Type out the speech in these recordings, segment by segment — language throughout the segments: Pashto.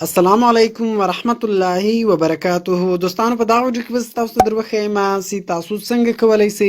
السلام علیکم ورحمت الله وبرکاته. دوستانو په دغه ویډیو کې به تاسو ته دروخم چې تاسو څنګه کولای شئ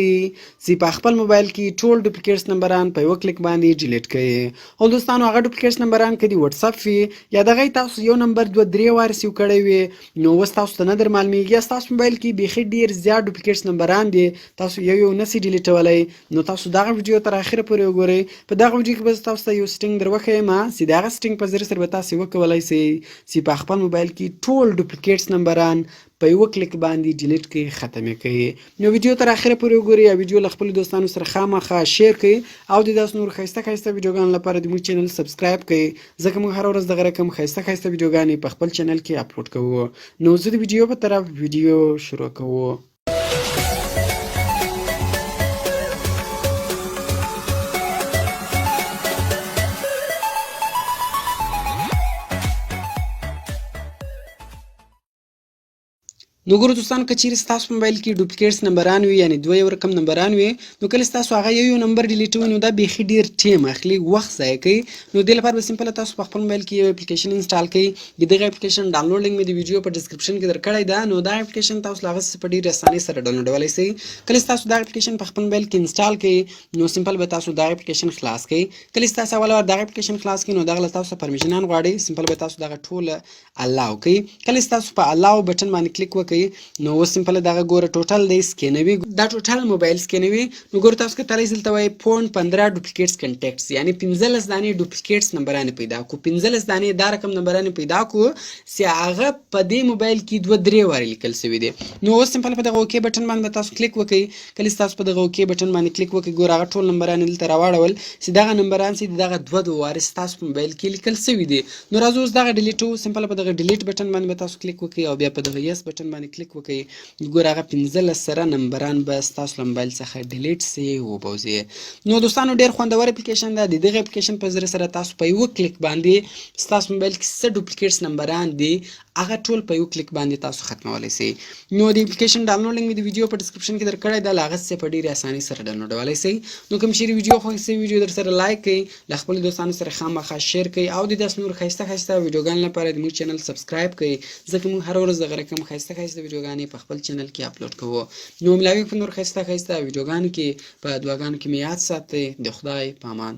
چې په خپل موبایل کې ټول ډوپلیکیټس نمبران په یو کلیک باندې ډیلیټ کړئ. او دوستانو هغه ډوپلیکیټس نمبران کدي واتس اپ وي یا دغه تاسو یو نمبر 2-3 وار سیو کړی وي نو وس تاسو ته نه در معلومیږي تاسو موبایل کې بيخي ډیر زیات ډوپلیکیټس نمبران دي تاسو یو نسی ډیلیټولای نو تاسو دغه ویډیو تر اخره پورې وګورئ. په دغه ویډیو کې به تاسو ته یو سټینګ دروخم چې دغه سټینګ په ذریعہ سره به تاسو وکولای شئ چې په خپل موبایل کې ټول ډوپلیکیټس نمبران په یو کلیک باندې ډیلیټ کړئ ختم کړئ. نو ویډیو تر اخره پورې وګورئ او ویډیو له خپل دوستانو سره خامخا شیر کړئ او د داس نور خسته ویډیوګان لپاره د مو چینل سبسکرایب کړئ ځکه موږ هر ورځ دغه رقم خسته ویډیوګان په خپل چینل کې اپلوډ کوو. نو زه د ویډیو په طرف ویډیو شروع کوو. نو ګورو دوستانو که چیرې ستاسو موبایل کې ډوپلیکیټس نمبران وي یعنی دوه یو رقم نمبران وي نو کله ستاسو هغه یو نمبر ډیلیټوي نو دا بیخي ډیر ټیم اخلي وخت ضایع کوي. نو دې لپاره به سمپل تاسو په خپل موبایل کې یو اپلیکیشن انسټال کړئ. دغه اپلیکیشن ډاونلوډ لینک مې د ویډیو په ډسکرپشن کې درکړی ده. نو دا اپلیکیشن تاسو لاغه په ډیر اسانۍ سره ډاونلوډولای شئ. کله تاسو دا اپلیکیشن په خپل موبایل کې انسټال کړئ نو سمپل به تاسو دا اپلیکیشن خلاص کړئ. کله تاسو اول دا اپلیکیشن خلاص کړئ نو دا تاسو پرمیشنان غواړي سمپل به تاسو دا ټول الاو کړئ. کله تاسو په الاو بٹن باندې کلیک وکړئ نو سمپل دغه ګوره ټوټل دی سکینوي دا ټوټل موبایل سکینوي. نو ګوره تاسو کتلی دلته وایي 0.15 ډوپلیکیټس کنټیکټس یعنی 15 دانې ډوپلیکیټس نمبران پیدا کو 15 دانې دا رقم نمبران پیدا کو چې هغه په دې موبایل کې 2-3 وار لیکل شوی دی. نو اوس سمپل په دغه اوکی بٹن باندې تاسو کلیک وکړئ. کله تاسو په دغه اوکی بٹن باندې کلیک وکړئ ګوره هغه ټول نمبران دلته راوړل چې دغه نمبران چې دغه 2 وار تاسو په موبایل کې لیکل شوی دی. نو راځو اوس دغه ډیلیټو سمپل په دغه ډیلیټ بٹن باندې تاسو کلیک وکړئ او بیا په دغه یس بٹن باندې کلیک وکړئ ګوره هغه 15 سره نمبران به ستاسو موبایل څخه ډیلیټ سي وبوزي. نو دوستانو ډیر خوندور اپلیکیشن ده. دغه اپلیکیشن په ذریعہ سره تاسو په یو کلیک باندې ستاسو موبایل کې څه ډوپلیکیټس نمبران دي هغه ټول په یو کلیک باندې تاسو ختمولای شئ. نو د اپلیکیشن ډاونلوډ لینک د ویډیو په ډسکرپشن کې درکړی ده لاغه څه په ډیره اسانۍ سره ډاونلوډولای شئ. نو کوم شری ویډیو خو سي ویډیو در سره لایک کړئ ل خپل دوستانو سره خامخا شیر کړئ او د داس نور خسته ویډیوګان لپاره د مو چینل سبسکرایب کړئ ځکه موږ هر ورځ دغه رقم خسته ویډیوګان په خپل چینل کې اپلوډ کوو. نو ملاوي په نور خسته ویډیوګانو کې په دعاګانو کې مې یاد ساتئ. د خدای په امان.